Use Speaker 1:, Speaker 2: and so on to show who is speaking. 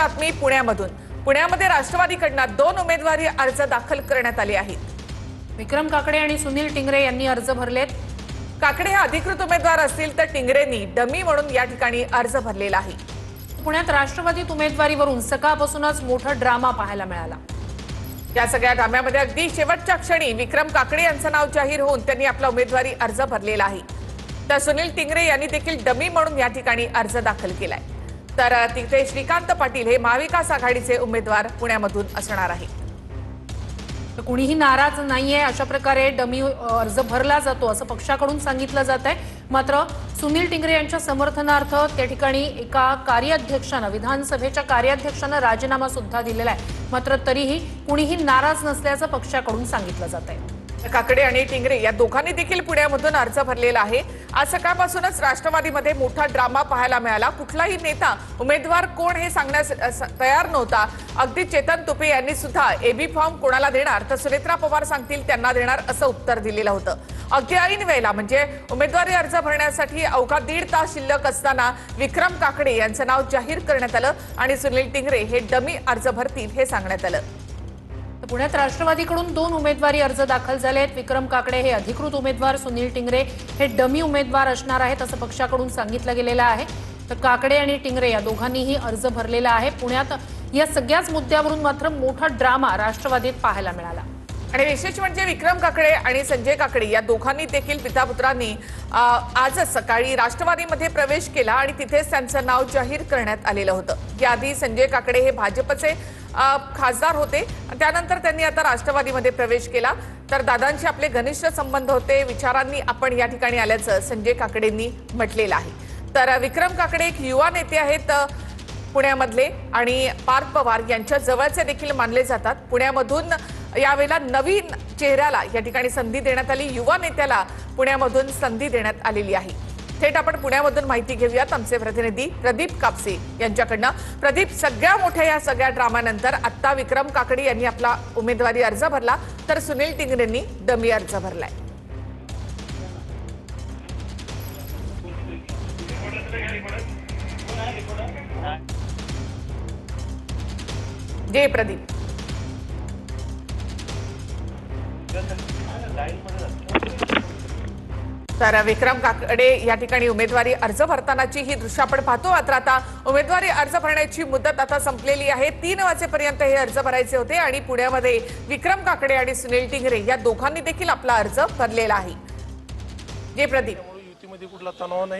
Speaker 1: बातमी पुण्यामध्ये राष्ट्रवादीकडून 2 उमेदवारी अर्ज दाखल करण्यात आले आहेत।
Speaker 2: विक्रम काकडे आणि सुनील टिंगरे यांनी अर्ज भरलेत।
Speaker 1: काकडे हे अधिकृत उमेदवार असतील तर टिंगरेंनी डमी म्हणून या ठिकाणी अर्ज भरलेला आहे।
Speaker 2: पुण्यात राष्ट्रवादीत उमेदवारीवरून सकाळपासूनच मोठा ड्रामा पाहायला मिळाला।
Speaker 1: या सगळ्या ड्राम्यामध्ये अगदी शेवटच्या क्षणी विक्रम काकडे यांचं नाव जाहीर होऊन त्यांनी आपला उमेदवारी अर्ज भरलेला आहे, तर सुनील टिंगरे यांनी देखील डमी म्हणून या ठिकाणी अर्ज दाखल केलाय। तर तिथे श्रीकांत पाटील हे महाविकास आघाडीचे उमेदवार पुण्यामधून असणार आहे।
Speaker 2: तर कुणीही नाराज नाहीये, अशा प्रकारे डमी अर्ज भरला जातो असं पक्षाकडून सांगितलं जात आहे। मात्र सुनील टिंगरे यांच्या समर्थनार्थ त्या ठिकाणी एका कार्याध्यक्षानं, विधानसभेच्या कार्याध्यक्षानं राजीनामा सुद्धा दिलेला आहे। मात्र तरीही कुणीही नाराज नसल्याचं पक्षाकडून सांगितलं जात आहे।
Speaker 1: काकडे आणि टिंगरे या दोघांनी देखील पुण्यामधून अर्ज भरलेला आहे। आज सकाळपासूनच राष्ट्रवादीमध्ये मोठा ड्रामा पाहायला मिळाला। कुठलाही नेता उमेदवार कोण हे सांगण्यास तयार नव्हता। अगदी चेतन तुपे यांनी सुद्धा एबी फॉर्म कोणाला देणार तर सुनेत्रा पवार सांगतील त्यांना देणार असं उत्तर दिलेलं होतं। अगदी ऐन वेळेला म्हणजे उमेदवारी अर्ज भरण्यासाठी अवघा 1.5 तास शिल्लक असताना विक्रम काकडे यांचं नाव जाहीर करण्यात आलं आणि सुनील टिंगरे हे डमी अर्ज भरतील हे सांगण्यात आलं।
Speaker 2: पुण्यात राष्ट्रवादीकडून 2 उमेदवारी अर्ज दाखल झालेत। विक्रम काकडे हे अधिकृत उमेदवार, सुनील टिंगरे हे डमी उमेदवार असणार आहेत असं पक्षाकडून सांगितलं गेलेलं आहे। तर काकडे आणि टिंगरे या दोघांनीही अर्ज भरलेला आहे। पुण्यात या सगळ्याच मुद्द्यावरून मात्र मोठा ड्रामा राष्ट्रवादीत पाहायला मिळाला।
Speaker 1: आणि विशेष म्हणजे विक्रम काकडे आणि संजय काकडे या दोघांनी देखील पितापुत्रांनी आजच सकाळी राष्ट्रवादीमध्ये प्रवेश केला आणि तिथेच त्यांचं नाव जाहीर करण्यात आलेलं होतं। याआधी संजय काकडे हे भाजपचे खासदार होते, त्यानंतर त्यांनी आता राष्ट्रवादीमध्ये प्रवेश केला। तर दादांशी आपले घनिष्ठ संबंध होते, विचारांनी आपण या ठिकाणी आल्याचं संजय काकडेंनी म्हटलेलं आहे। तर विक्रम काकडे एक युवा नेते आहेत पुण्यामधले आणि पार्थ पवार यांच्या जवळचे देखील मानले जातात। पुण्यामधून यावेळेला नवीन चेहऱ्याला या ठिकाणी संधी देण्यात आली, युवा नेत्याला पुण्यामधून संधी देण्यात आलेली आहे। थेट आपण पुण्यामधून माहिती घेऊयात आमचे प्रतिनिधी प्रदीप कापसे यांच्याकडनं। प्रदीप, सगळ्या मोठ्या या सगळ्या ड्रामानंतर आता विक्रम काकडे यांनी आपला उमेदवारी अर्ज भरला तर सुनील टिंगरेंनी डमी अर्ज भरलाय। जय प्रदीप। तर विक्रम काकडे या ठिकाणी उमेदवारी अर्ज भरतानाची ही दृश्य आपण पाहतो। मात्र आता उमेदवारी अर्ज भरण्याची मुदत आता संपलेली आहे। 3 वाजेपर्यंत हे अर्ज भरायचे होते आणि पुण्यामध्ये विक्रम काकडे आणि सुनील टिंगरे या दोघांनी देखील आपला अर्ज भरलेला आहे। जे प्रदीप,
Speaker 3: युतीमध्ये कुठला तणाव नाही।